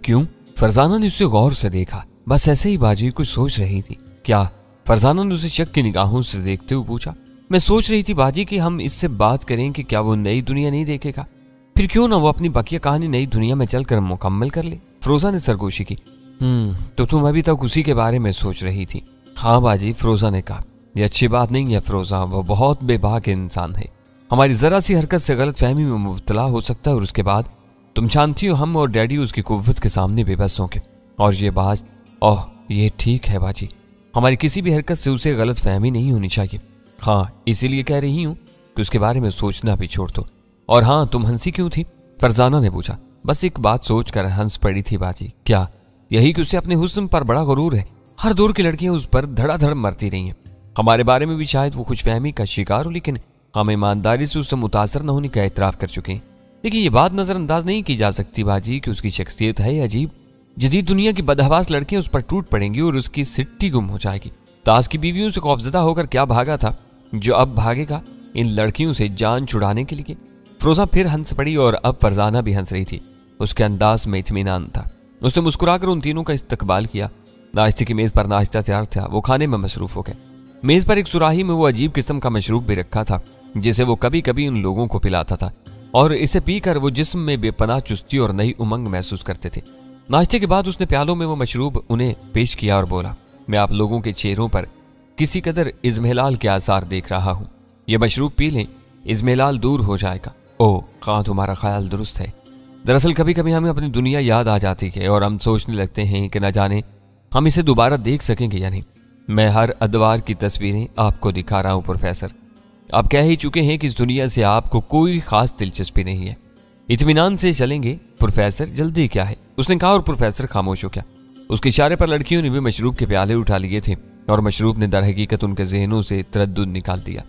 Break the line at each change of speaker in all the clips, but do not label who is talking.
क्यों? फरजाना ने उसे गौर से देखा। बस ऐसे ही बाजी कुछ सोच रही थी। क्या? फरजाना ने उसे शक की निगाहों से देखते हुए पूछा। मैं सोच रही थी बाजी कि हम इससे बात करें कि क्या वो नई दुनिया नहीं देखेगा। फिर क्यों ना वो अपनी बकिया कहानी नई दुनिया में चलकर मुकम्मल कर ले। फिरोजा ने सरगोशी की। तो तुम अभी तक उसी के बारे में सोच रही थी? हाँ बाजी, फिरोजा ने कहा। ये अच्छी बात नहीं है फिरोजा, वो बहुत बेबाक इंसान है। हमारी जरा सी हरकत से गलत फहमी में मुब्तला हो सकता है और उसके बाद तुम जानती हो हम और डैडी उसकी कुव्वत के सामने बेबस होंगे। और ये बात, ओह ये ठीक है बाजी, हमारी किसी भी हरकत से उसे गलत फहमी नहीं होनी चाहिए। हाँ, इसीलिए कह रही हूँ कि उसके बारे में सोचना भी छोड़ दो। और हाँ, तुम हंसी क्यों थी? फरजाना ने पूछा। बस एक बात सोचकर हंस पड़ी थी बाजी। क्या? यही कि उसे अपने हुस्न पर बड़ा गुरूर है। हर दौर की लड़कियां उस पर धड़ाधड़ मरती रही हैं। हमारे बारे में भी शायद वो खुशफहमी का शिकार हो, लेकिन हम ईमानदारी से उससे मुतासर न होने का एतराफ़ कर चुके हैं। लेकिन ये बात नज़रअंदाज नहीं की जा सकती बाजी कि उसकी शख्सियत है अजीब। जदीद दुनिया की बदहवास लड़कियां उस पर टूट पड़ेंगी और उसकी सिट्टी गुम हो जाएगी। ताज की बीवियों से खौफजदा होकर क्या भागा था जो अब भागेगा इन लड़कियों से जान छुड़ाने के लिए। फिरोजा फिर हंस पड़ी और अब फरजाना भी हंस रही थी। उसके अंदाज में इत्मीनान था। उसने मुस्कुराकर उन तीनों का इस्तकबाल किया। नाश्ते की मेज पर नाश्ता तैयार था। वो खाने में मसरूफ हो गए। मेज पर एक सुराही में वो अजीब किस्म का मशरूब भी रखा था जिसे वो कभी कभी उन लोगों को पिलाता था और इसे पीकर वो जिस्म में बेपनाह चुस्ती और नई उमंग महसूस करते थे। नाश्ते के बाद उसने प्यालों में वो मशरूब उन्हें पेश किया और बोला, मैं आप लोगों के चेहरों पर किसी कदर इज़्मेलाल के आसार देख रहा हूँ। ये मशरूब पी लें, इज़्मेलाल दूर हो जाएगा। ओह हाँ, तुम्हारा ख्याल दुरुस्त है। दरअसल कभी कभी हमें अपनी दुनिया याद आ जाती है और हम सोचने लगते हैं कि न जाने हम इसे दोबारा देख सकेंगे या नहीं। मैं हर अदवार की तस्वीरें आपको दिखा रहा हूँ प्रोफेसर। आप कह ही चुके हैं कि इस दुनिया से आपको कोई खास दिलचस्पी नहीं है। इत्मीनान से चलेंगे प्रोफेसर, जल्दी क्या है, उसने कहा और प्रोफेसर खामोश हो गया। उसके इशारे पर लड़कियों ने भी मशरूब के प्याले उठा लिए थे और मशरूब ने दर हकीकत उनके जहनों से तरद्दुद निकाल दिया।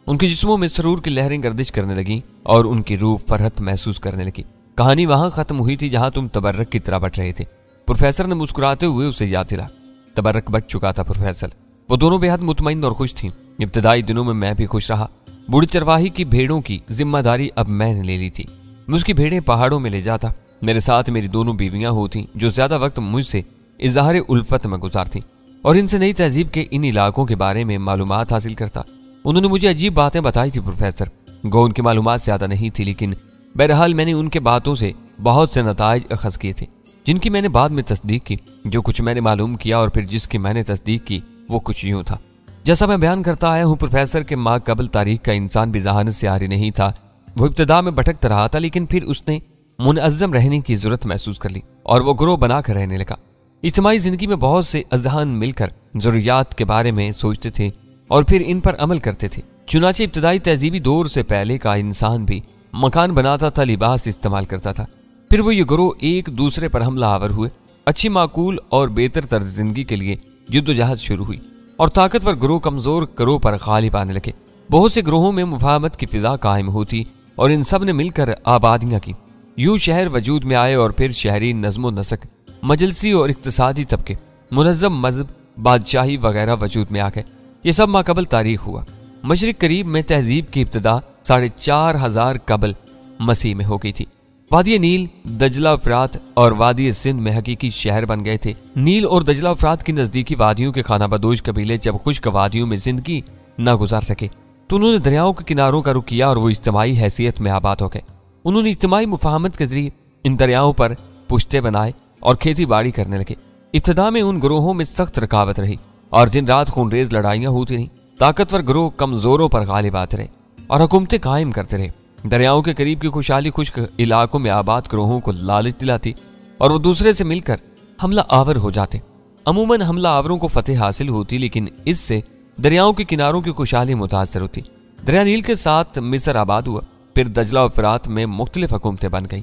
उनके जिस्मों में सरूर की लहरें गर्दिश करने लगी और उनकी रूह फरहत महसूस करने लगी। कहानी वहां खत्म हुई थी जहां तुम तबर्रक की तरह बट रहे थे। प्रोफेसर ने मुस्कुराते हुए उसे याद दिला। तबर्रक बच चुका था प्रोफेसर। वो दोनों बेहद मुतमईन और खुश थीं। इब्तदाई दिनों में मैं भी खुश रहा। बूढ़ी चरवाही की भेड़ों की जिम्मेदारी अब मैंने ले ली थी। मैं उसकी भेड़ें पहाड़ों में ले जाता। मेरे साथ मेरी दोनों बीवियां होती जो ज्यादा वक्त मुझसे इजहार उल्फत में गुजारती और इनसे नई तहजीब के इन इलाकों के बारे में मालूमात हासिल करता। उन्होंने मुझे अजीब बातें बताई थी प्रोफेसर। गो उनकी मालूमात ज्यादा नहीं थी, लेकिन बहरहाल मैंने उनके बातों से बहुत से नताइज अखज़ किए थे जिनकी मैंने बाद में तस्दीक की। जो कुछ मैंने मालूम किया और फिर जिसकी मैंने तस्दीक की वो कुछ यूं था। जैसा मैं बयान करता आया हूँ प्रोफेसर के माँ कबल तारीख का इंसान भी जहानत से आरी नहीं था। वो इब्तदा में भटकता रहा था, लेकिन फिर उसने मुनअज़्ज़म रहने की जरूरत महसूस कर ली और वो ग्रोह बनाकर रहने लगा। इज्तिमाई जिंदगी में बहुत से अज़हान मिलकर जरूरियात के बारे में सोचते थे और फिर इन पर अमल करते थे। चुनाचे इब्तदाई तहजीबी दौर से पहले का इंसान भी मकान बनाता था, लिबास इस्तेमाल करता था। फिर वो ये ग्रोह एक दूसरे पर हमला आवर हुए। अच्छी माकूल और बेहतर तर्ज जिंदगी के लिए जिद्दोजहद शुरू हुई और ताकतवर ग्रोह कमजोर ग्रोह पर गालिब आने लगे। बहुत से ग्रोहों में मुफाहमत की फिजा कायम होती और इन सब ने मिलकर आबादियां की। यूं शहर वजूद में आए और फिर शहरी नज़्मो नसक, मजलसी और इक्तसादी तबके, मुनज़्ज़म मजहब, बादशाही वगैरह वजूद में आ गए। ये सब माकबल तारीख हुआ। मशरिक करीब में तहजीब की इब्तदा 4500 कबल मसीह में हो गई थी। वादी नील, दजला फरात और वादी सिंध में हकीकी शहर बन गए थे। नील और दजला फरात की नजदीकी वादियों के खाना बदोश कबीले जब खुश्क वादियों में जिंदगी न गुजार सके तो उन्होंने दरियाओं के किनारों का रुख किया और वो इज्तिमाई हैसियत में आबाद हो गए। उन्होंने इज्तिमाई मुफाहमत के जरिए इन दरियाओं पर पुश्ते बनाए और खेती बाड़ी करने लगे। इब्तदा में उन ग्रोहों में सख्त रकावत रही और दिन रात खूनरेज लड़ाइयां होती रहीं। ताकतवर ग्रोह कमजोरों पर गालिब आते रहे और हुकूमतें कायम करते रहे। दरियाओं के करीब की खुशहाली खुश्क इलाकों में आबाद ग्रोहों को लालच दिलाती और वो दूसरे से मिलकर हमला आवर हो जाते। अमूमन हमला आवरों को फतेह हासिल होती, लेकिन इससे दरियाओं के किनारों की खुशहाली मुतासर होती। दरिया नील के साथ मिस्र आबाद हुआ। फिर दजला और फरात में मुख्तलिफ हुकूमतें बन गईं।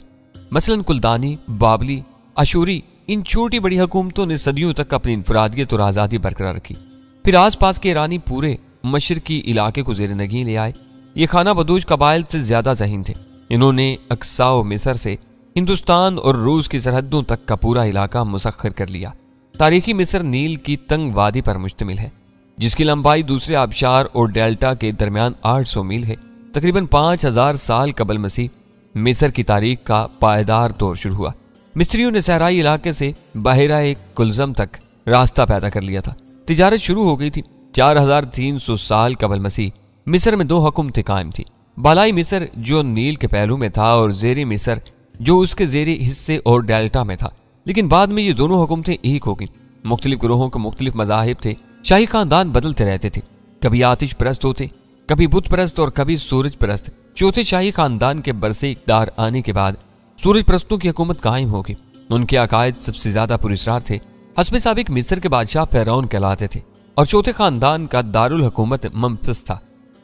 मसलन कुलदानी, बाबली, अशूरी, इन छोटी बड़ी हुकूमतों ने सदियों तक अपनी इनफरादियत और आज़ादी बरकरार रखी। फिर आस पास के ईरानी पूरे मशरकी इलाके को ज़ेर नगीं ले आए। ये खाना बदोश कबाइल से ज्यादा ज़हीन थे। इन्होंने अक्सा व मिस्र से हिंदुस्तान और रूस की सरहदों तक का पूरा इलाका मुसख्खर कर लिया। तारीखी मिस्र नील की तंग वादी पर मुश्तमिल है जिसकी लंबाई दूसरे आबशार और डेल्टा के दरमियान 800 मील है। तकरीबन 5000 साल कबल मसीह मिस्र की तारीख का पायदार दौर शुरू हुआ। मिस्त्रियों ने सहराई इलाके से बहेरा कुलजम तक रास्ता पैदा कर लिया था। तिजारत शुरू हो गई थी। 4300 साल कबल मसीह मिस्र में 2 हुकूमतें कायम थी। बालाई मिस्र जो नील के पहलू में था और जेरी मिस्र जो उसके जेरी हिस्से और डेल्टा में था। लेकिन बाद में ये दोनों हुकूमतें एक हो गई। मुख्तलिफ ग्रोहों के मुख्तलिफ मज़ाहिब थे। शाही खानदान बदलते रहते थे। कभी आतिश परस्त होते, कभी बुत परस्त और कभी सूरज परस्त। चौथे शाही खानदान के बरसे इक़्तिदार आने के बाद सूरज परस्तों की हुकूमत कायम होगी। उनके अकायद सबसे ज्यादा पुरस्कार थे। हस्बे साबिक मिस्र के बादशाह फ़िरौन कहलाते थे और चौथे खानदान का दारुल हुकूमत मम्फिस था।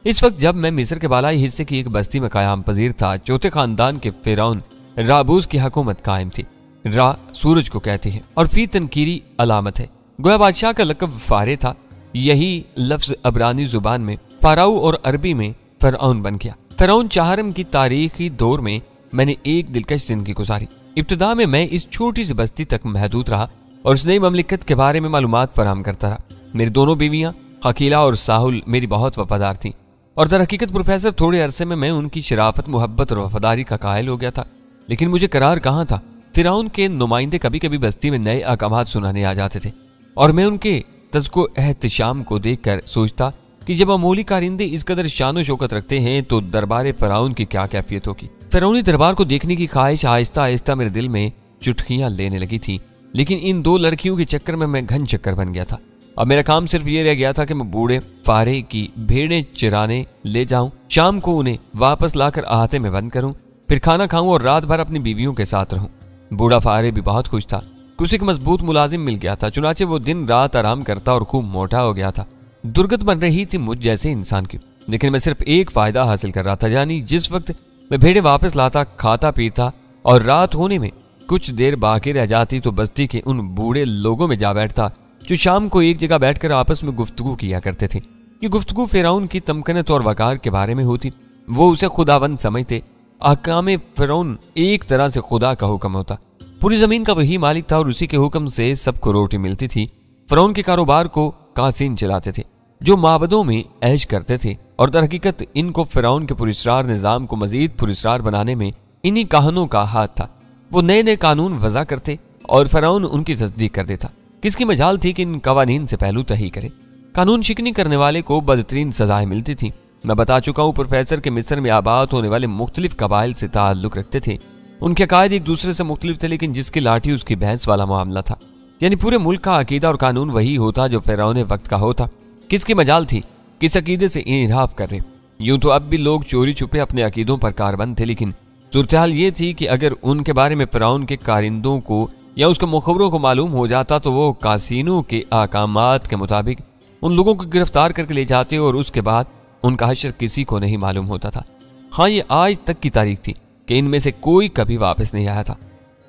इस वक्त जब मैं मिस्र के बालाई हिस्से की एक बस्ती में कायम पजीर था, चौथे खानदान के फ़िरौन राबूस की हुकूमत कायम थी। रा सूरज को कहते हैं और फी तनकीरी अलामत है। गोया बादशाह का लक़ब फारे था। यही लफ्ज अबरानी जुबान में फाराऊ और अरबी में फ़िरौन बन गया। फ़िरौन चाहरम की तारीखी दौर में मैंने एक दिलकश जिंदगी गुजारी। इब्तिदा में मैं इस छोटी सी बस्ती तक महदूद रहा और उस नई ममलिकत के बारे में मालूमात फराहम करता रहा। मेरी दोनों बीवियां हकीला और साहुल मेरी बहुत वफादार थीं और दर हकीकत प्रोफेसर थोड़े अरसे में मैं उनकी शराफत, मोहब्बत और वफादारी का कायल हो गया था। लेकिन मुझे करार कहाँ था। फ़िरौन के नुमाइंदे कभी कभी बस्ती में नए अहकामात सुनाने आ जाते थे और मैं उनके तज़्को एहतिशाम को देखकर सोचता कि जब मामूली कारिंदे इस कदर शान शौकत रखते हैं तो दरबार फ़िरौन की क्या कैफियत होगी। फ़िरौनी दरबार को देखने की ख्वाहिश आहिस्ता आहिस्ता मेरे दिल में चुटकियां लेने लगी थी। लेकिन इन 2 लड़कियों के चक्कर में मैं घन चक्कर बन गया था। अब मेरा काम सिर्फ ये रह गया था कि मैं बूढ़े फारे की भेड़ें चराने ले जाऊं, शाम को उन्हें वापस लाकर अहाते में बंद करूं, फिर खाना खाऊं और रात भर अपनी बीवियों के साथ रहूं। बूढ़ा फारे भी बहुत खुश था। उसे एक मजबूत मुलाजिम मिल गया था। चुनाचे वो दिन रात आराम करता और खूब मोटा हो गया था। दुर्गत बन रही थी मुझ जैसे इंसान की। लेकिन मैं सिर्फ एक फायदा हासिल कर रहा था, यानी जिस वक्त मैं भेड़े वापस लाता, खाता पीता और रात होने में कुछ देर बाकी रह जाती तो बस्ती के उन बूढ़े लोगों में जा बैठता जो शाम को एक जगह बैठकर आपस में गुफ्तगू किया करते थे। ये गुफ्तगू फ़िरौन की तमकनत और वकार के बारे में होती। वो उसे खुदावंद समझते। अहकाम फ़िरौन एक तरह से खुदा का हुक्म होता। पूरी जमीन का वही मालिक था और उसी के हुक्म से सबको रोटी मिलती थी। फ़िरौन के कारोबार को कासिन चलाते थे जो माबदों में ऐश करते थे और दर हकीकत इनको फ़िरौन के पुरस्कार निज़ाम को मजीद पुरस्कार बनाने में इन्हीं काहनों का हाथ था। वो नए नए कानून वज़ा करते और फ़िरौन उनकी तस्दीक कर देता। किसकी मजाल थी कि इन कवानीन से पहलू तही करे। कानून शिकनी करने वाले को बदतरीन सजाएं मिलती थी। मैं बता चुका हूँ प्रोफेसर के मिस्र में आबाद होने वाले मुख्तलिफ कबाइल से ताल्लुक रखते थे। उनके अकायद एक दूसरे से मुख्तलिफ थे, लेकिन जिसकी लाठी उसकी भैंस वाला मामला था। यानी पूरे मुल्क का अकीदा और कानून वही होता जो फ़िरौन वक्त का होता। किसकी मजाल थी किस अकीदे से इनराफ कर रहे। यूं तो अब भी लोग चोरी छुपे अपने अकीदों पर कारबंद थे, लेकिन सूरत हाल ये थी कि अगर उनके बारे में फ़िरौन के कारिंदों को या उसके मुखबरों को मालूम हो जाता तो वो कासिनों के अहकामात के मुताबिक उन लोगों को गिरफ्तार करके ले जाते और उसके बाद उनका हश्र किसी को नहीं मालूम होता था। हाँ, ये आज तक की तारीख थी कि इनमें से कोई कभी वापस नहीं आया था।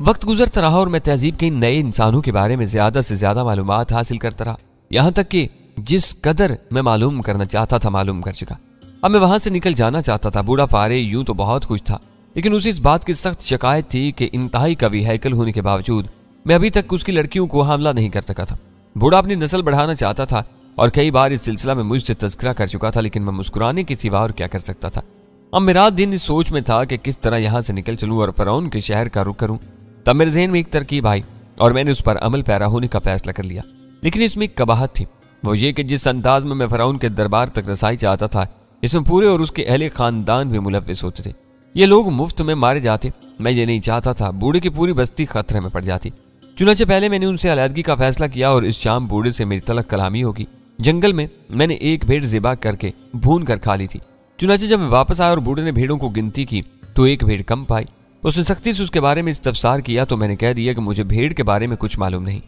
वक्त गुजरता रहा और मैं तहजीब के इन नए इंसानों के बारे में ज्यादा से ज्यादा मालूमात हासिल करता रहा, यहाँ तक कि जिस कदर मैं मालूम करना चाहता था मालूम कर चुका। अब मैं वहां से निकल जाना चाहता था। बूढ़ा फारे यूं तो बहुत खुश था, लेकिन उसे इस बात की सख्त शिकायत थी कि इंतहाई कवि हैकल होने के बावजूद मैं अभी तक उसकी लड़कियों को हमला नहीं कर सका था। बूढ़ा अपनी नस्ल बढ़ाना चाहता था और कई बार इस सिलसिला में मुझसे तज़किरा कर चुका था, लेकिन मैं मुस्कुराने के सिवा और क्या कर सकता था। अब मेरा दिन इस सोच में था कि किस तरह यहाँ से निकल चलूँ और फ़िरौन के शहर का रुख करूँ। तब मेरे जहन में एक तरकीब आई और मैंने उस पर अमल पैरा होने का फैसला कर लिया। लेकिन इसमें एक कबाहत थी, वो ये कि जिस अंदाज में मैं फ़िरौन के दरबार तक रसाई चाहता था, इसमें पूरे और उसके अहले खानदान भी मुलव्विस होते थे। ये लोग मुफ्त में मारे जाते। मैं ये नहीं चाहता था। बूढ़े की पूरी बस्ती खतरे में पड़ जाती। चुनाचे पहले मैंने उनसे अलहदगी का फैसला किया और इस शाम बूढ़े से मेरी तलक कलामी होगी। जंगल में मैंने एक भेड़ ज़िबा करके भून कर खा ली थी। चुनाचे जब मैं वापस आया और बूढ़े ने भेड़ों को गिनती की तो एक भेड़ कम पाई। उसने सख्ती से उसके बारे में इस्तफसार किया तो मैंने कह दिया कि मुझे भेड़ के बारे में कुछ मालूम नहीं।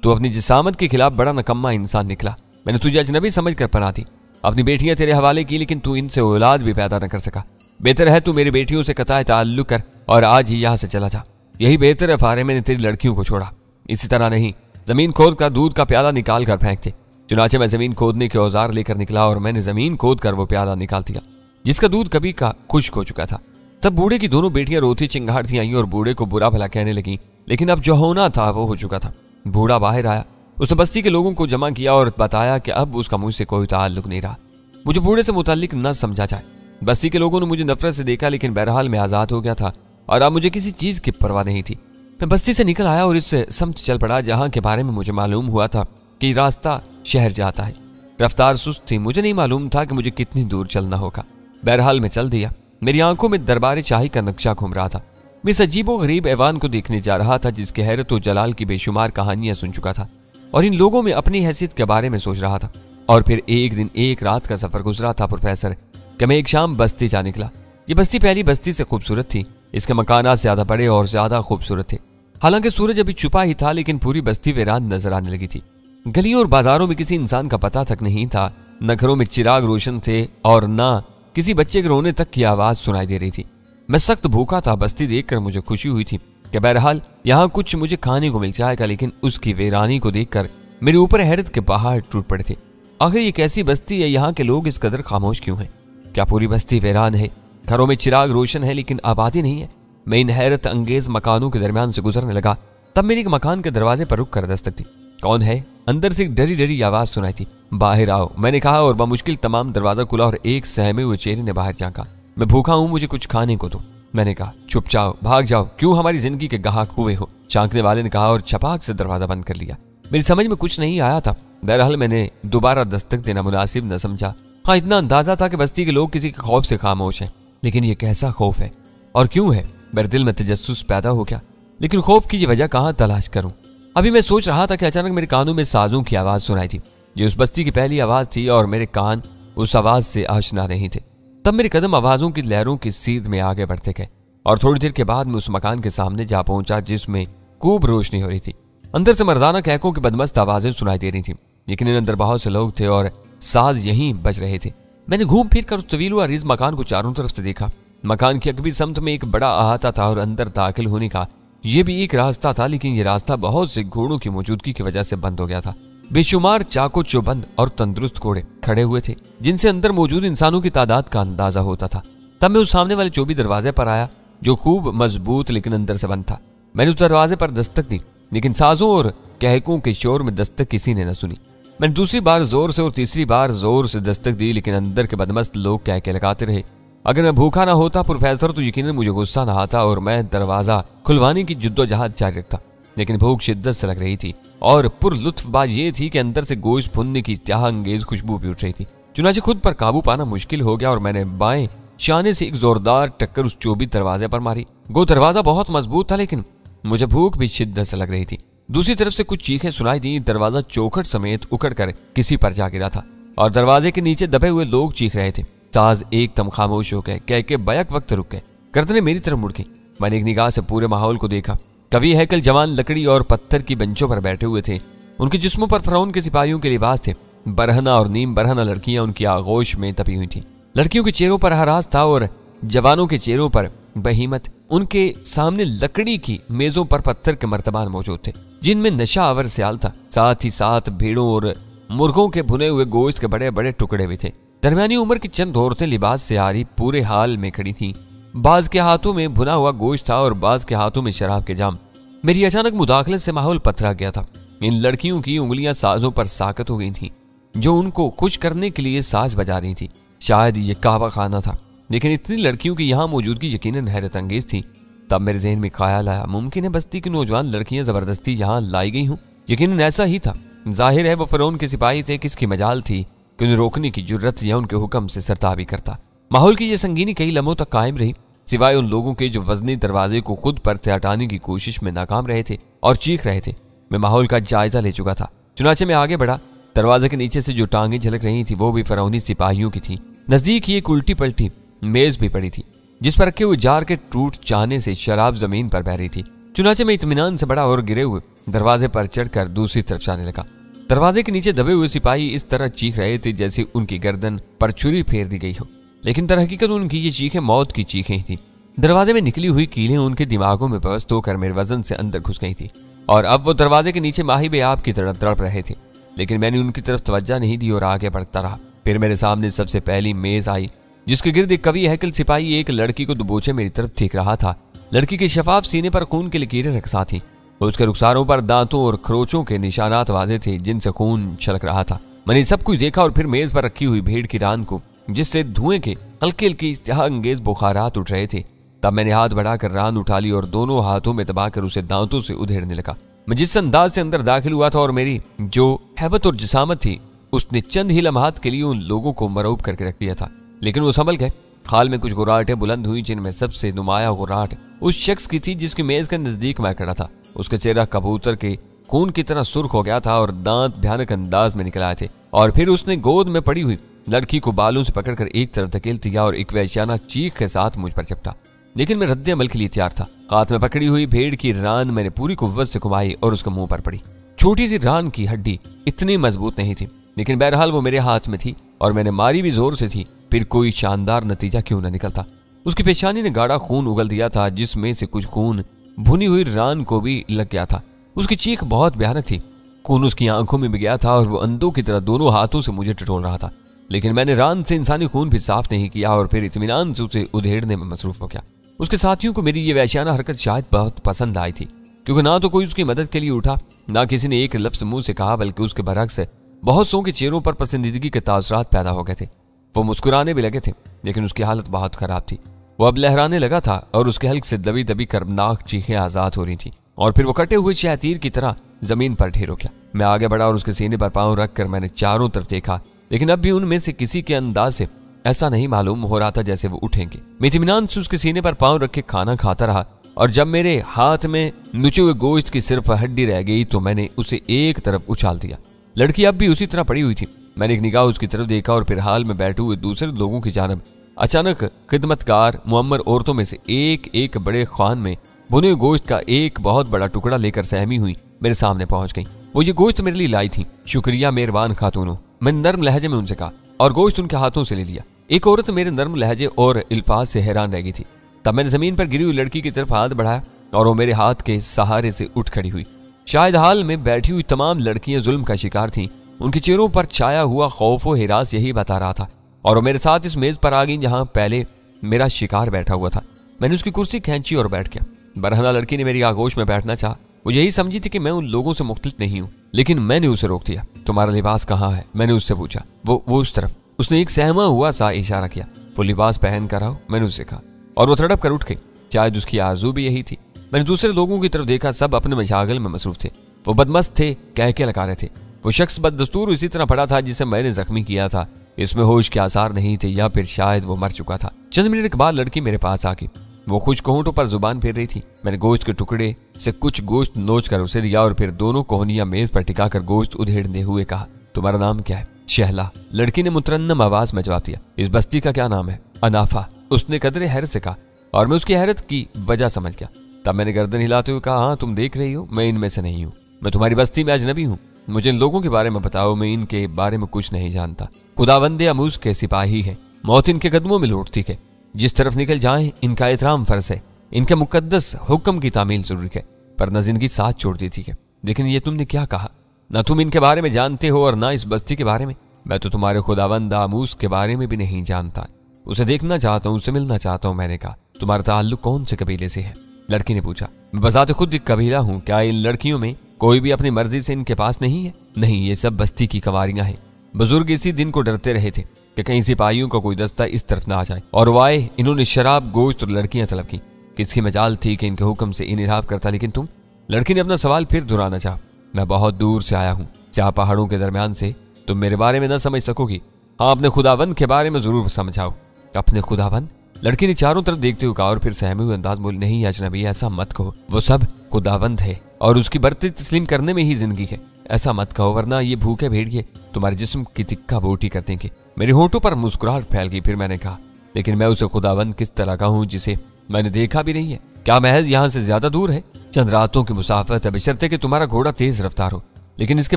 तो अपनी जिसामत के खिलाफ बड़ा नकम्मा इंसान निकला। मैंने तुझे अजनबी समझ कर पना दी, अपनी बेटियां तेरे हवाले की, लेकिन तू इनसे औलाद भी पैदा न कर सका। बेहतर है तू मेरी बेटियों से कताए ताल्लुक कर और आज ही यहाँ से चला जा। यही बेहतर है फारे, मैंने तेरी लड़कियों को छोड़ा। इसी तरह नहीं, जमीन खोद कर दूध का प्याला निकाल कर फेंक दे। चुनाचे मैं जमीन खोदने के औजार लेकर निकला और मैंने जमीन खोद कर वो प्याला निकाल दिया जिसका दूध कभी का खुश्क हो चुका था। तब बूढ़े की दोनों बेटियां रोती चिंगारती आई और बूढ़े को बुरा भला कहने लगी, लेकिन अब जो होना था वो हो चुका था। बूढ़ा बाहर आया, उसने बस्ती के लोगों को जमा किया और बताया कि अब उसका मुझसे कोई ताल्लुक नहीं रहा। मुझे बूढ़े से मुताल्लिक न समझा जाए। बस्ती के लोगों ने मुझे नफरत से देखा, लेकिन बहरहाल मैं आज़ाद हो गया था और अब मुझे किसी चीज़ की परवाह नहीं थी। मैं बस्ती से निकल आया और इस समत चल पड़ा जहां के बारे में मुझे मालूम हुआ था कि रास्ता शहर जाता है। रफ्तार सुस्त थी, मुझे नहीं मालूम था कि मुझे कितनी दूर चलना होगा। बहरहाल मैं चल दिया। मेरी आंखों में दरबार शाही का नक्शा घूम रहा था। मैं इस अजीबो गरीब ऐवान को देखने जा रहा था जिसके हैरत और जलाल की बेशुमार कहानियां सुन चुका था और इन लोगों में अपनी हैसियत के बारे में सोच रहा था। और फिर एक दिन एक रात का सफर गुजरा था प्रोफेसर कि मैं एक शाम बस्ती जा निकला। ये बस्ती पहली बस्ती से खूबसूरत थी। इसके मकानात ज्यादा बड़े और ज्यादा खूबसूरत थे। हालांकि सूरज अभी छुपा ही था लेकिन पूरी बस्ती वीरान नजर आने लगी थी। गलियों और बाजारों में किसी इंसान का पता तक नहीं था। न घरों में चिराग रोशन थे और न किसी बच्चे के रोने तक की आवाज सुनाई दे रही थी। मैं सख्त भूखा था। बस्ती देखकर मुझे खुशी हुई थी कि बहरहाल यहाँ कुछ मुझे खाने को मिल जाएगा, लेकिन उसकी वीरानी को देखकर मेरे ऊपर हैरत के पहाड़ टूट पड़े थे। आखिर ये कैसी बस्ती है? यहाँ के लोग इस कदर खामोश क्यों हैं? क्या पूरी बस्ती वीरान है? घरों में चिराग रोशन है लेकिन आबादी नहीं है। मैं इन हैरत अंगेज मकानों के दरमियान से गुजरने लगा, तब मेरी एक मकान के दरवाजे पर रुक कर दस्तक दी। कौन है? अंदर से एक डरी डरी आवाज सुनाई थी। बाहर आओ, मैंने कहा और बामुश्किल तमाम दरवाजा खुला और एक सहमे हुए चेहरे ने बाहर झांका। मैं भूखा हूं, मुझे कुछ खाने को दो। मैंने कहा चुप जाओ, भाग जाओ, क्यों हमारी जिंदगी के गाहक हुए हो? झांकने वाले ने कहा और छपाक से दरवाजा बंद कर लिया। मेरी समझ में कुछ नहीं आया था। बहरहाल मैंने दोबारा दस्तक देना मुनासिब न समझा। हाँ, इतना अंदाजा था कि बस्ती के लोग किसी के खौफ से खामोश हैं, लेकिन ये कैसा खौफ है और क्यों है? मेरे दिल में तजस्सुस पैदा हो गया, लेकिन खौफ की ये वजह कहाँ तलाश करूं? अभी मैं सोच रहा था कि अचानक मेरे कानों में साजों की आवाज सुनाई थी। ये उस बस्ती की पहली आवाज थी और मेरे कान उस आवाज से आशना नहीं थे। तब मेरे कदम आवाजों की लहरों की सीध में आगे बढ़ते गए और थोड़ी देर के बाद मैं उस मकान के सामने जा पहुंचा जिसमें खूब रोशनी हो रही थी। अंदर से मर्दाना कहकों की बदमस्त आवाजें सुनाई दे रही थी, लेकिन अंदर बहुत से लोग थे और साज यहीं बज रहे थे। मैंने घूम फिर कर उस तवील व अरीज मकान को चारों तरफ से देखा। मकान की अकबी समत में एक बड़ा अहाता था और अंदर दाखिल होने का यह भी एक रास्ता था, लेकिन यह रास्ता बहुत से घोड़ों की मौजूदगी की वजह से बंद हो गया था। बेशुमार चाको चौबंद और तंदुरुस्त घोड़े खड़े हुए थे जिनसे अंदर मौजूद इंसानों की तादाद का अंदाजा होता था। तब मैं उस सामने वाले चौबी दरवाजे पर आया जो खूब मजबूत लेकिन अंदर से बंद था। मैंने उस दरवाजे पर दस्तक दी, लेकिन साजों और कहकों के शोर में दस्तक किसी ने न सुनी। मैंने दूसरी बार जोर से और तीसरी बार जोर से दस्तक दी, लेकिन अंदर के बदमस्त लोग कहके लगाते रहे। अगर मैं भूखा ना होता प्रोफेसर तो यकीनन मुझे गुस्सा ना आता और मैं दरवाजा खुलवाने की जिद्दोजहद जारी रखता, लेकिन भूख शिद्दत से लग रही थी और पुरलुत्फ बात यह थी कि अंदर से गोश्त भुनने की इत्याह अंगेज खुशबू भी उठ रही थी। चुनाचे खुद पर काबू पाना मुश्किल हो गया और मैंने बाएं शाने से एक जोरदार टक्कर उस चौबी दरवाजे पर मारी। गो दरवाजा बहुत मजबूत था, लेकिन मुझे भूख भी शिद्दत से लग रही थी। दूसरी तरफ से कुछ चीखें सुनाई दी। दरवाजा चौखट समेत उकड़ कर किसी पर जा गिरा था और दरवाजे के नीचे दबे हुए लोग चीख रहे थे। साज एकदम खामोश हो गए, कह के बैक वक्त रुक गए। गर्दनें मेरी तरफ मुड़ गई। मैंने एक निगाह से पूरे माहौल को देखा। कवि हैकल जवान लकड़ी और पत्थर की बेंचों पर बैठे हुए थे। उनके जिस्मों पर फरौन के सिपाहियों के लिबास थे। बरहना और नीम बरहना लड़कियां उनकी आगोश में दबी हुई थी। लड़कियों के चेहरों पर हरास था और जवानों के चेहरों पर बहीमत। उनके सामने लकड़ी की मेजों पर पत्थर के मर्तबान मौजूद थे जिनमें नशा आवर स्याल था। साथ ही साथ भेड़ों और मुर्गों के भुने हुए गोश्त के बड़े बड़े टुकड़े भी थे। दरमियानी उम्र की चंद औरतें लिबास से आरी पूरे हाल में खड़ी थीं। बाज के हाथों में भुना हुआ गोश्त था और बाज के हाथों में शराब के जाम। मेरी अचानक मुदाखलत से माहौल पथरा गया था। इन लड़कियों की उंगलियां साजों पर साकत हो गई थीं जो उनको खुश करने के लिए साज बजा रही थी। शायद ये कहवा खाना था, लेकिन इतनी लड़कियों की यहाँ मौजूदगी यकीनन हैरत अंगेज थी। तब मेरे ज़हन में ख्याल आया, मुमकिन है बस्ती की नौजवान लड़कियां जबरदस्ती यहाँ लाई गई हूँ। यकीनन ऐसा ही था। जाहिर है वो फरौन के सिपाही थे, किसकी मजाल थी कि उन्हें रोकने की जुर्रत या उनके हुक्म से सरताबी करता। माहौल की यह संगीनी कई लम्हों तक कायम रही, सिवाय उन लोगों के जो वजनी दरवाजे को खुद पर से हटाने की कोशिश में नाकाम रहे थे और चीख रहे थे। मैं माहौल का जायजा ले चुका था। चुनाचे में आगे बढ़ा। दरवाजे के नीचे से जो टांगें झलक रही थी वो भी फरौनी सिपाहियों की थी। नजदीक ही एक उल्टी पलटी मेज भी पड़ी थी जिस पर रखे हुए जार के टूट जाने से शराब जमीन पर बह रही थी। चुनाचे में इत्मीनान से बड़ा और गिरे हुए दरवाजे पर चढ़कर दूसरी तरफ जाने लगा। दरवाजे के नीचे दबे हुए सिपाही इस तरह चीख रहे थे जैसे उनकी गर्दन पर छुरी फेर दी गई हो, लेकिन दरहकीकत उनकी ये चीखें मौत की चीखें ही थी। दरवाजे में निकली हुई कीलें उनके दिमागों में पवस्त होकर मेरे वजन से अंदर घुस गई थी और अब वो दरवाजे के नीचे माही बेआब की तरह तड़प रहे थे, लेकिन मैंने उनकी तरफ तवज्जो नहीं दी और आगे बढ़ता रहा। फिर मेरे सामने सबसे पहली मेज आई जिसके गिर्द एक कवि हैकल सिपाही एक लड़की को दबोचे मेरी तरफ ठीक रहा था। लड़की के शफाफ सीने पर खून की लकीरें रखसा थी। उसके रुखसारों पर दांतों और खरोचों के निशानात वाजे थे जिनसे खून छलक रहा था। मैंने सब कुछ देखा और फिर मेज पर रखी हुई भेड़ की रान को जिससे धुएं के हल्के हल्के इश्तिहा अंगेज बुखारात उठ रहे थे तब मैंने हाथ बढ़ाकर रान उठा ली और दोनों हाथों में दबाकर उसे दांतों से उधेड़ने लगा। मैं जिस अंदाज से अंदर दाखिल हुआ था और मेरी जो हैबत और जिसामत थी, उसने चंद ही लम्हात के लिए उन लोगों को मरऊब करके रख दिया था। लेकिन वो संभल गए। खाल में कुछ गुर्राहटें बुलंद हुई, जिनमें सबसे नुमाया गुर्राहट उस शख्स की थी जिसकी मेज के नजदीक मैं खड़ा था। उसका चेहरा कबूतर के खून की तरह सुर्ख हो गया था और दांत भयानक अंदाज में निकल आए थे। और फिर उसने गोद में पड़ी हुई लड़की को बालों से पकड़कर एक तरफ धकेल दिया और एक वहशियाना चीख के साथ मुझ पर चपटा। लेकिन मैं रद्द अमल के लिए तैयार था। हाथ में पकड़ी हुई भेड़ की रान मैंने पूरी कुव्वत से घुमाई और उसके मुंह पर पड़ी। छोटी सी रान की हड्डी इतनी मजबूत नहीं थी, लेकिन बहरहाल वो मेरे हाथ में थी और मैंने मारी भी जोर से थी। फिर कोई शानदार नतीजा क्यों न निकलता। उसकी पेशानी ने गाढ़ा खून उगल दिया था, जिसमें से कुछ खून भुनी हुई रान को भी लग गया था। उसकी चीख बहुत भयानक थी। खून उसकी आंखों में भी गया था और वो अंधों की तरह दोनों हाथों से मुझे टटोल रहा था। लेकिन मैंने रान से इंसानी खून भी साफ नहीं किया और फिर इत्मीनान से उसे उधेड़ने में मसरूफ हो गया। उसके साथियों को मेरी ये वहशियाना हरकत शायद बहुत पसंद आई थी, क्योंकि ना तो कोई उसकी मदद के लिए उठा, ना किसी ने एक लफ्ज मुंह से कहा, बल्कि उसके बरक्स बहुत सौ के चेहरों पर पसंदीदगी के तासरात पैदा हो गए थे। वो मुस्कुराने भी लगे थे, लेकिन उसकी हालत बहुत खराब थी। वो अब लहराने लगा था और उसके हल्क से दबी दबी कर्मनाक चीखें आजाद हो रही थी और फिर वो कटे हुए शहतीर की तरह जमीन पर ढेर हो गया। मैं आगे बढ़ा और उसके सीने पर पांव रखकर मैंने चारों तरफ देखा, लेकिन अब भी उनमें से किसी के अंदाज से ऐसा नहीं मालूम हो रहा था जैसे वो उठेंगे। मैं इत्मीनान से उसके सीने पर पांव रख के खाना खाता रहा और जब मेरे हाथ में नुचे हुए गोश्त की सिर्फ हड्डी रह गई तो मैंने उसे एक तरफ उछाल दिया। लड़की अब भी उसी तरह पड़ी हुई थी। मैंने एक निगाह उसकी तरफ देखा और फिर हाल में बैठे हुए दूसरे लोगों की जानब अचानक खिदमतकार मुअम्मर औरतों में से एक एक बड़े खान में भुने हुए गोश्त का एक बहुत बड़ा टुकड़ा लेकर सहमी हुई मेरे सामने पहुंच गई। वो ये गोश्त मेरे लिए लाई थी। शुक्रिया मेहरबान खातूनो, मैंने नर्म लहजे में उनसे कहा और गोश्त उनके हाथों से ले लिया। एक औरत मेरे नर्म लहजे और इल्फाज से हैरान रह गई थी। तब मैंने जमीन पर गिरी हुई लड़की की तरफ हाथ बढ़ाया और वो मेरे हाथ के सहारे से उठ खड़ी हुई। शायद हाल में बैठी हुई तमाम लड़कियां जुल्म का शिकार थीं। उनके चेहरों पर छाया हुआ खौफ व हिरास यही बता रहा था। और वो मेरे साथ इस मेज पर आ गई जहां पहले मेरा शिकार बैठा हुआ था। मैंने उसकी कुर्सी खींची और बैठ गया। बरहना लड़की ने मेरी आगोश में बैठना चाहा। वो यही समझी थी कि मैं उन लोगों से मुख्तलिफ नहीं हूँ, लेकिन मैंने उसे रोक दिया। तुम्हारा लिबास कहाँ है? मैंने उससे पूछा। वो उस तरफ। उसने एक सहमा हुआ सा इशारा किया। वो लिबास पहन कर आओ, मैंने उससे कहा और वो तड़प कर उठ गई। शायद उसकी आरज़ू भी यही थी। मैंने दूसरे लोगों की तरफ देखा, सब अपने मशागल में मसरूफ थे। वो बदमस्त थे, कह लगा रहे थे। वो शख्स बददस्तूर इसी तरह पड़ा था जिसे मैंने जख्मी किया था। इसमें होश के आसार नहीं थे, या फिर शायद वो मर चुका था। चंद मिनट के बाद लड़की मेरे पास आ गई। वो खुश्क होंठों पर जुबान फेर रही थी। मैंने गोश्त के टुकड़े से कुछ गोश्त नोच कर उसे दिया और फिर दोनों कोहनियां मेज पर टिकाकर गोश्त उधेड़ने हुए कहा, तुम्हारा नाम क्या है? शहला। लड़की ने मुतरन्नम आवाज में जवाब दिया। इस बस्ती का क्या नाम है? अनाफा। उसने कदरे हैरत से कहा और मैं उसकी हैरत की वजह समझ गया। तब मैंने गर्दन हिलाते हुए कहा, हाँ तुम देख रही हो, मैं इनमें से नहीं हूँ। मैं तुम्हारी बस्ती में अजनबी हूँ। मुझे इन लोगों के बारे में बताओ, मैं इनके बारे में कुछ नहीं जानता। खुदावंदे अमूज के सिपाही है। मौत इनके कदमों में लौटती है। जिस तरफ निकल जाएं इनका एहतराम फर्ज है। इनके मुकद्दस हुक्म की तामील जरूरी है, पर न जिंदगी साथ छोड़ देती है। लेकिन ये तुमने क्या कहा? न तुम इनके बारे में जानते हो और ना इस बस्ती के बारे में। मैं तो तुम्हारे खुदावंद आमूस के बारे में भी नहीं जानता। उसे देखना चाहता हूँ, उससे मिलना चाहता हूँ। मैंने कहा, तुम्हारा ताल्लुक कौन से कबीले से है? लड़की ने पूछा। मैं बजाते खुद एक कबीला हूँ। क्या इन लड़कियों में कोई भी अपनी मर्जी से इनके पास नहीं है? नहीं, ये सब बस्ती की कंवारियां हैं। बुजुर्ग इसी दिन को डरते रहे थे कि कहीं सिपाहियों का कोई दस्ता इस तरफ ना आ जाए, और वो आए। इन्होंने शराब, गोश्त और लड़कियां तलब की। किसकी मजाल थी कि इनके हुक्म से इनराफ करता, लेकिन तुम? लड़की ने अपना सवाल फिर दोहराना चाहा। मैं बहुत दूर से आया हूँ, चाह पहाड़ों के दरमियान से। तुम मेरे बारे में न समझ सकोगी। हाँ, अपने खुदाबंद के बारे में जरूर समझाओ। अपने खुदाबंद? लड़की ने चारों तरफ देखते हुए कहा और फिर सहमे हुए अंदाज बोली, नहीं अजनबी, ऐसा मत कहो। वो सब खुदाबंद है और उसकी बरती तस्लीम करने में ही जिंदगी है। ऐसा मत कहो, वरना ये भूखे भेड़िए तुम्हारे जिस्म की तिक्का बोटी कर देंगे। मेरे होठों पर मुस्कुराहट फैल गई। फिर मैंने कहा, लेकिन मैं उसे खुदाबंद किस तरह का हूँ जिसे मैंने देखा भी नहीं है? क्या महज यहाँ से ज्यादा दूर है? चंद रातों की मुसाफत है, बशर्ते कि तुम्हारा घोड़ा तेज रफ्तार हो। लेकिन इसके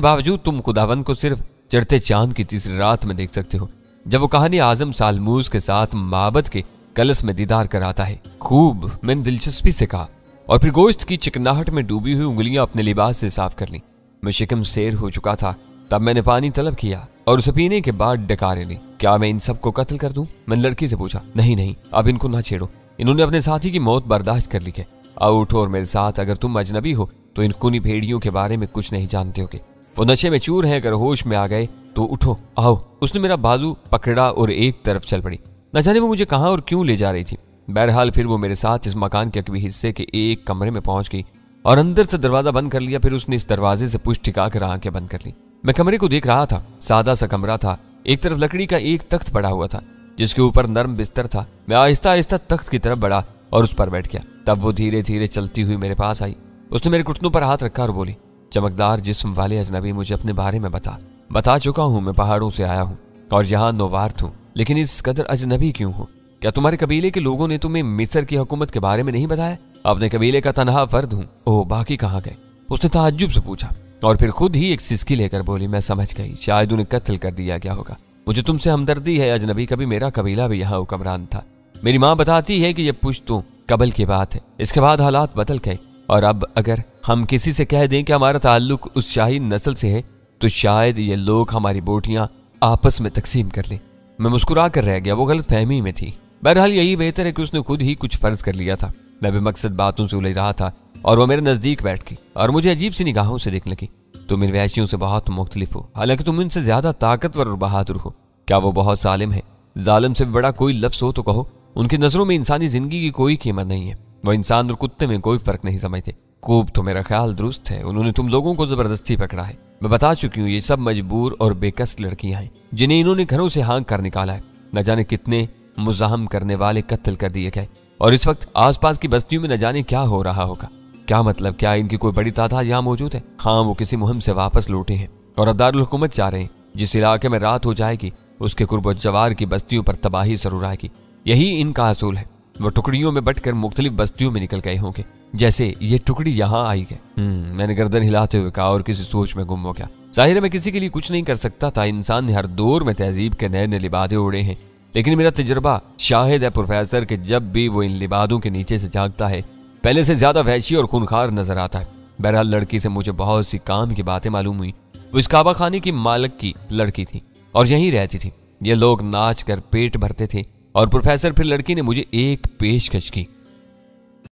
बावजूद तुम खुदाबंद को सिर्फ चढ़ते चांद की तीसरी रात में देख सकते हो, जब वो कहानी आजम सालमूज के साथ माबद के कलश में दीदार कराता है। खूब, मैंने दिलचस्पी से कहा और फिर गोश्त की चिकनाहट में डूबी हुई उंगलियां अपने लिबास से साफ कर ली। मैं शिकम शेर हो चुका था। तब मैंने पानी तलब किया और उसे पीने के बाद डकारे ली। क्या मैं इन सबको कत्ल कर दूं? मैंने लड़की से पूछा। नहीं, अब इनको ना छेड़ो। इन्होंने अपने साथी की मौत बर्दाश्त कर ली है। आओ उठो और मेरे साथ। अगर तुम अजनबी हो तो इन खूनी भेड़ियों के बारे में कुछ नहीं जानते होगे। वो नशे में चूर हैं, अगर होश में आ गए तो उठो, आओ। उसने मेरा बाजू पकड़ा और एक तरफ चल पड़ी। न जाने वो मुझे कहाँ और क्यों ले जा रही थी। बहरहाल फिर वो मेरे साथ इस मकान के अगले हिस्से के एक कमरे में पहुंच गई और अंदर से दरवाजा बंद कर लिया। फिर उसने इस दरवाजे से पुश टिकाकर आंखें बंद कर ली। मैं कमरे को देख रहा था। सादा सा कमरा था। एक तरफ लकड़ी का एक तख्त पड़ा हुआ था जिसके ऊपर नर्म बिस्तर था। मैं आहिस्ता आहिस्ता तख्त की तरफ बढ़ा और उस पर बैठ गया। तब वो धीरे धीरे चलती हुई मेरे पास आई। उसने मेरे घुटनों पर हाथ रखा और बोली, चमकदार जिस्म वाले अजनबी, मुझे अपने बारे में बता चुका हूँ। मैं पहाड़ों से आया हूँ और यहाँ नौवार्थ हूँ, लेकिन इस कदर अजनबी क्यों हूँ? क्या तुम्हारे कबीले के लोगों ने तुम्हें मिस्र की हुकूमत के बारे में नहीं बताया? अपने कबीले का तनहा फर्द हूँ। ओह, बाकी कहाँ गए? उसने ताज्जुब से पूछा और फिर खुद ही एक सिसकी लेकर बोली, मैं समझ गई, शायद उन्हें कत्ल कर दिया गया होगा। मुझे तुमसे हमदर्दी है अजनबी, कभी मेरा कबीला भी यहाँ हुक्मरान था। मेरी माँ बताती है कि ये पुश्तों कबल की बात है। इसके बाद हालात बदल गए और अब अगर हम किसी से कह दें कि हमारा ताल्लुक उस शाही नस्ल से है तो शायद ये लोग हमारी बोटियां आपस में तकसीम कर लें। मैं मुस्कुरा कर रह गया। वो गलत फहमी में थी। बहरहाल यही बेहतर है कि उसने खुद ही कुछ फर्ज कर लिया था। मैं बेमकसद बातों से उलझ रहा था और वो मेरे नजदीक बैठ गई और मुझे अजीब सी निगाहों से देखने लगी। तुम इन वैश्यों से बहुत मुख्तलिफ हो, हालांकि तुम इनसे ज्यादा ताकतवर और बहादुर हो। क्या वो बहुत जालिम है? जालिम से बड़ा कोई लफ्ज हो तो कहो। उनकी नजरों में इंसानी जिंदगी की कोई कीमत नहीं है। वो इंसान और कुत्ते में कोई फर्क नहीं समझते। खूब तो मेरा ख्याल दुरुस्त है। उन्होंने तुम लोगों को जबरदस्ती पकड़ा है। मैं बता चुकी हूँ, ये सब मजबूर और बेकस लड़कियां हैं जिन्हें इन्होंने घरों से हाँक कर निकाला है। न जाने कितने मुजाहम करने वाले कत्ल कर दिए गए और इस वक्त आसपास की बस्तियों में न जाने क्या हो रहा होगा। क्या मतलब, क्या इनकी कोई बड़ी तादाद यहाँ मौजूद है? हाँ, वो किसी मुहिम से वापस लौटे हैं और अब दारुल हुकूमत जा रहे हैं। जिस इलाके में रात हो जाएगी उसके कुर्ब जवार की बस्तियों पर तबाही जरूर आएगी। यही इनका असूल है। वो टुकड़ियों में बंटकर मुख्तलिफ बस्तियों में निकल गए होंगे, जैसे ये टुकड़ी यहाँ आई है। मैंने गर्दन हिलाते हुए कहा और किसी सोच में गुम हो गया। जाहिर है मैं किसी के लिए कुछ नहीं कर सकता था। इंसान ने हर दौर में तहजीब के नए नए लिबादे उड़े हैं, लेकिन मेरा तजुर्बा शाहिद है प्रोफेसर कि जब भी वो इन लिबादों के नीचे से झांकता है पहले से ज्यादा वहशी और खूनखार नजर आता है। बहरहाल लड़की से मुझे बहुत सी काम की बातें मालूम हुई। वो इस काबा खाने की मालिक की लड़की थी और यहीं रहती थी। ये लोग नाच कर पेट भरते थे और प्रोफेसर फिर लड़की ने मुझे एक पेशकश की